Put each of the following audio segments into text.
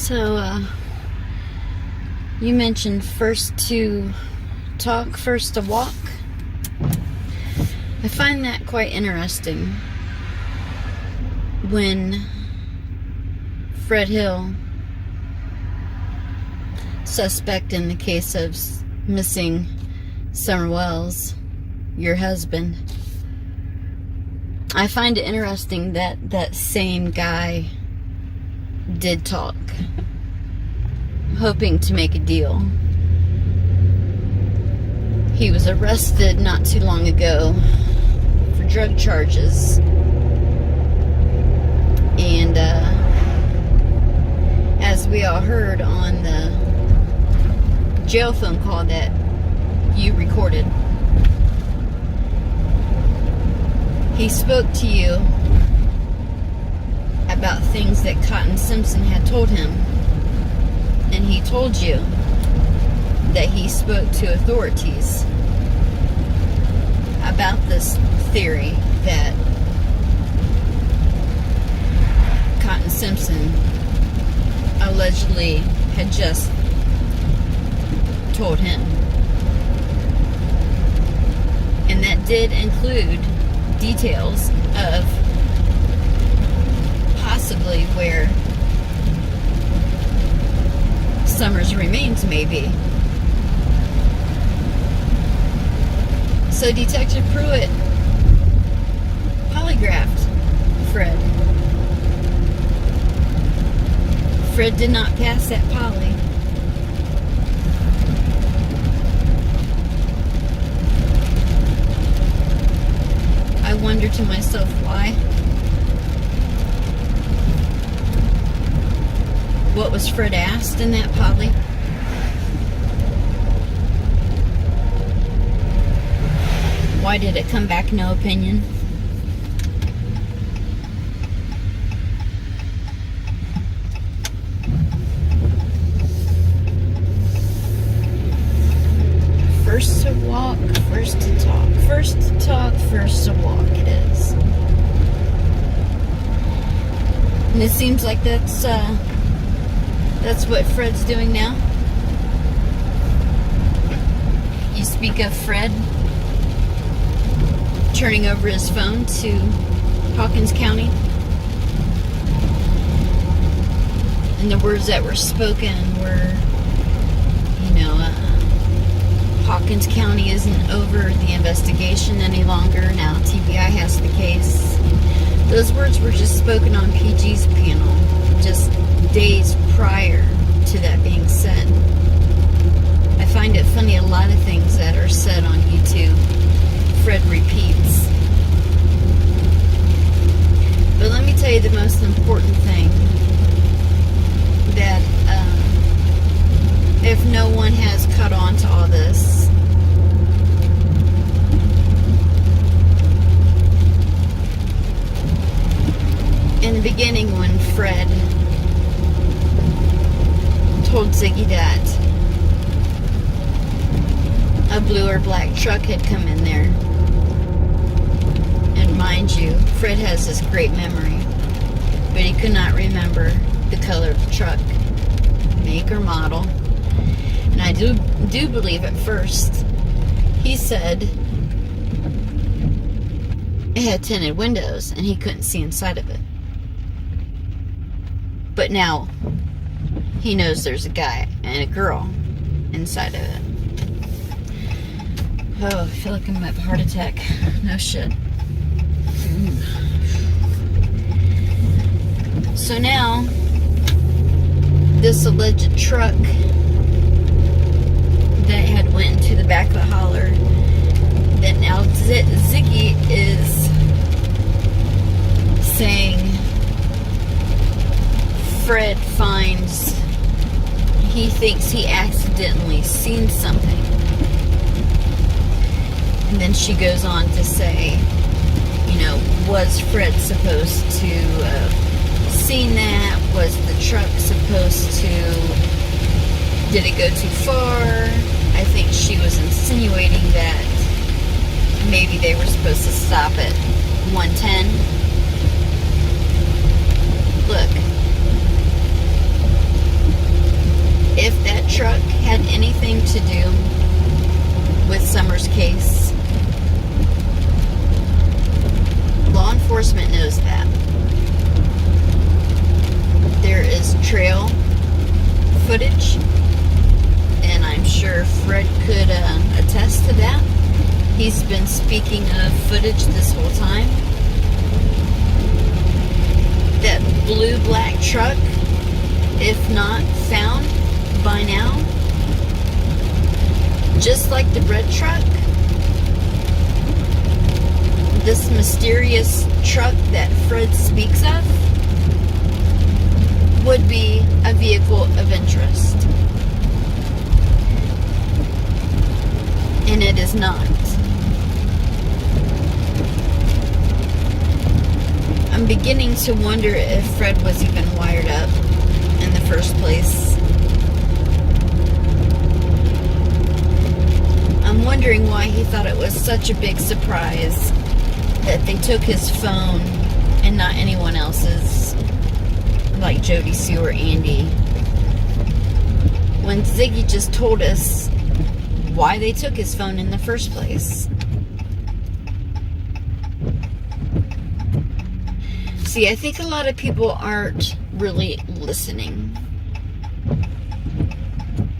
So, you mentioned first to talk, first to walk. I find that quite interesting. When Fred Hill, suspect in the case of missing Summer Wells, your husband, I find it interesting that that same guy did talk, hoping to make a deal. He was arrested not too long ago for drug charges. And as we all heard on the jail phone call that you recorded, he spoke to you about things that Cotton Simpson had told him. And he told you that he spoke to authorities about this theory that Cotton Simpson allegedly had just told him. And that did include details of possibly where Summer's remains may be. So Detective Pruitt polygraphed Fred. Fred did not pass that poly. I wonder to myself why. What was Fred asked in that poly? Why did it come back no opinion? First to walk, first to talk. First to talk, first to walk it is. And it seems like that's what Fred's doing now. You speak of Fred turning over his phone to Hawkins County, and the words that were spoken were, Hawkins County isn't over the investigation any longer. Now TBI has the case. Those words were just spoken on PG's panel just days prior to that being said. I find it funny, a lot of things that are said on YouTube, Fred repeats. But let me tell you the most important thing, that if no one has caught on to all this, in the beginning when Fred told Ziggy that a blue or black truck had come in there, and mind you, Fred has this great memory, but he could not remember the color of the truck, make or model. And I do believe at first he said it had tinted windows and he couldn't see inside of it. But now he knows there's a guy and a girl inside of it. Oh, I feel like I'm gonna have a heart attack. No shit. So now, this alleged truck that had went into the back of the holler, that now Ziggy is saying Fred finds, he thinks he accidentally seen something. And then she goes on to say, was Fred supposed to have seen that? Was the truck supposed to, did it go too far? I think she was insinuating that maybe they were supposed to stop at 110. Look, anything to do with Summer's case. Law enforcement knows that. There is trail footage, and I'm sure Fred could attest to that. He's been speaking of footage this whole time. That blue-black truck, if not found by now, just like the red truck, this mysterious truck that Fred speaks of would be a vehicle of interest. And it is not. I'm beginning to wonder if Fred was even wired up in the first place. I'm wondering why he thought it was such a big surprise that they took his phone and not anyone else's, like Jody, Sue, or Andy, when Ziggy just told us why they took his phone in the first place. See, I think a lot of people aren't really listening.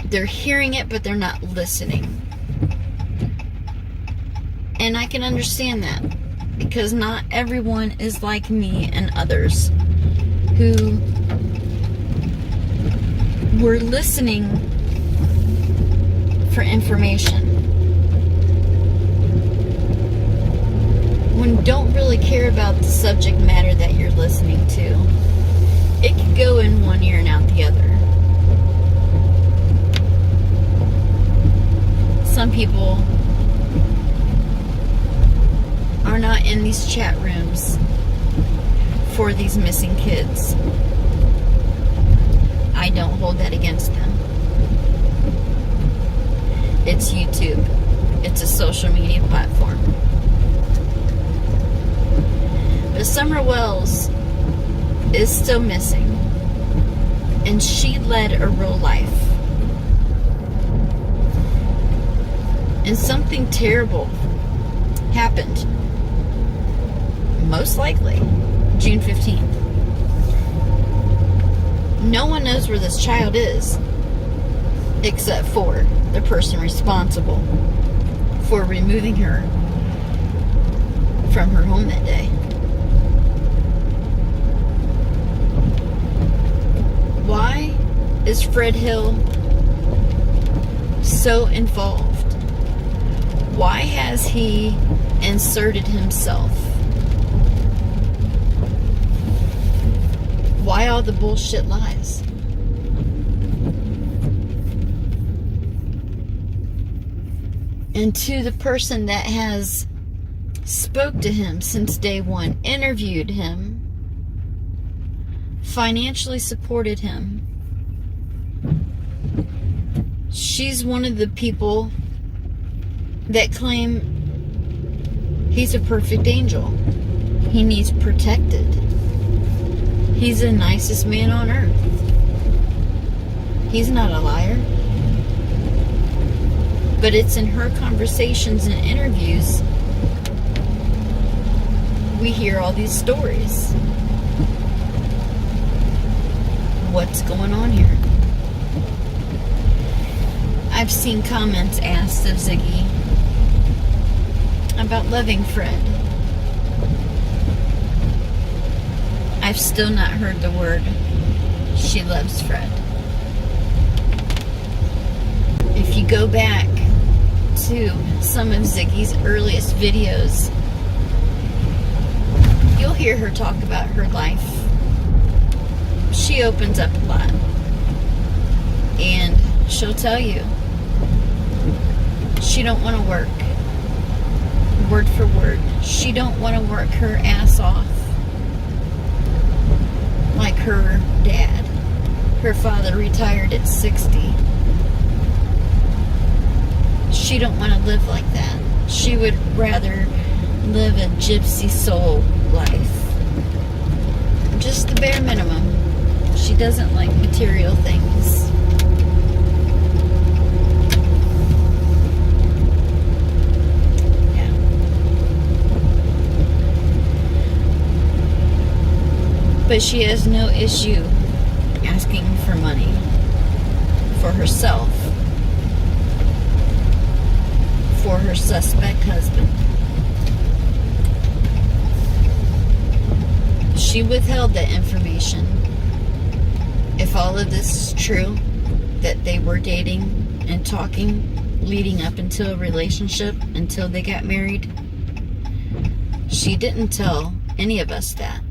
They're hearing it, but they're not listening. And I can understand that, because not everyone is like me and others who were listening for information when don't really care about the subject matter that you're listening to. It could go in one ear and out the other. Some people are not in these chat rooms for these missing kids. I don't hold that against them. It's YouTube. It's a social media platform. But Summer Wells is still missing. And she led a real life. And something terrible happened. Most likely June 15th. No one knows where this child is except for the person responsible for removing her from her home that day. Why is Fred Hill so involved? Why has he inserted himself? Why all the bullshit lies? And to the person that has spoke to him since day one, interviewed him, financially supported him, she's one of the people that claim he's a perfect angel. He needs protected. He's the nicest man on earth. He's not a liar. But it's in her conversations and interviews we hear all these stories. What's going on here? I've seen comments asked of Ziggy about loving Fred. I've still not heard the word she loves Fred. If you go back to some of Ziggy's earliest videos, you'll hear her talk about her life. She opens up a lot. And she'll tell you she don't want to work. Word for word. She don't want to work her ass off like her dad. Her father retired at 60. She don't want to live like that. She would rather live a gypsy soul life. Just the bare minimum. She doesn't like material things. But she has no issue asking for money for herself, for her suspect husband. She withheld that information. If all of this is true, that they were dating and talking leading up until a relationship, until they got married, she didn't tell any of us that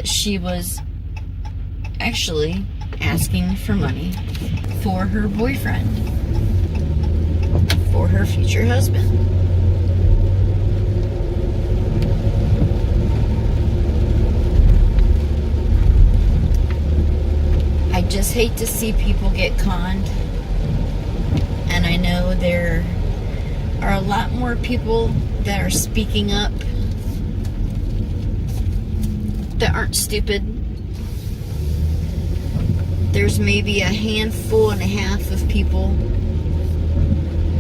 she was actually asking for money for her boyfriend, for her future husband. I just hate to see people get conned, and I know there are a lot more people that are speaking up that aren't stupid. There's maybe a handful and a half of people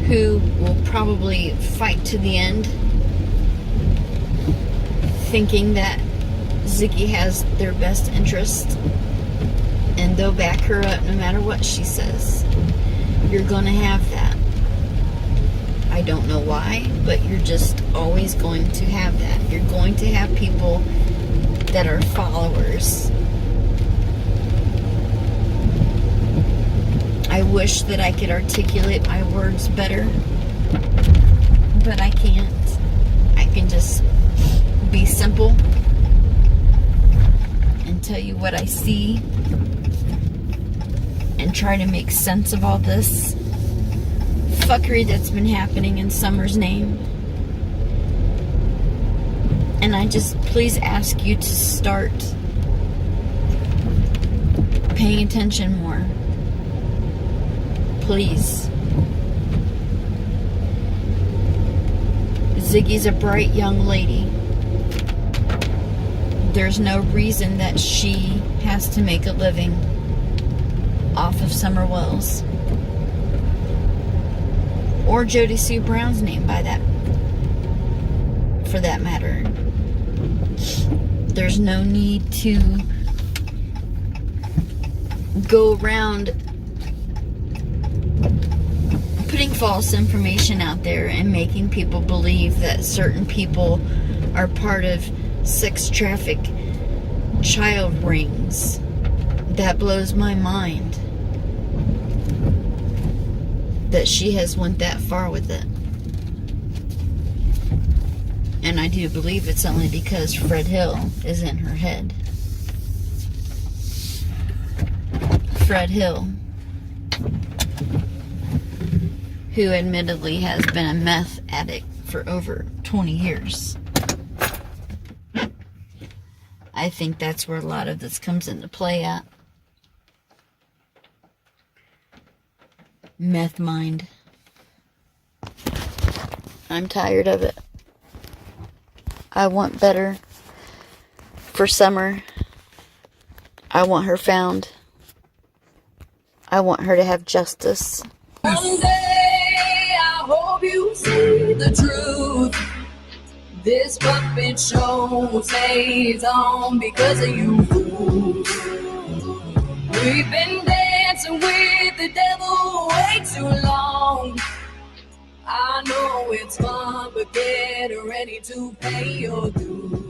who will probably fight to the end, thinking that Ziggy has their best interest, and they'll back her up no matter what she says. You're gonna have that. I don't know why, but you're just always going to have that. You're going to have people that are followers. I wish that I could articulate my words better, but I can't. I can just be simple and tell you what I see and try to make sense of all this fuckery that's been happening in Summer's name. And I just please ask you to start paying attention more. Please. Ziggy's a bright young lady. There's no reason that she has to make a living off of Summer Wells. Or Jody Sue Brown's name, for that matter. There's no need to go around putting false information out there and making people believe that certain people are part of sex traffic child rings. That blows my mind that she has went that far with it. And I do believe it's only because Fred Hill is in her head. Fred Hill, who admittedly has been a meth addict for over 20 years. I think that's where a lot of this comes into play at. Meth mind. I'm tired of it. I want better for Summer. I want her found. I want her to have justice. One day I hope you see the truth. This puppet show stays on because of you. We've been dancing with the devil way too long. I know it's fun, but get ready to pay your dues.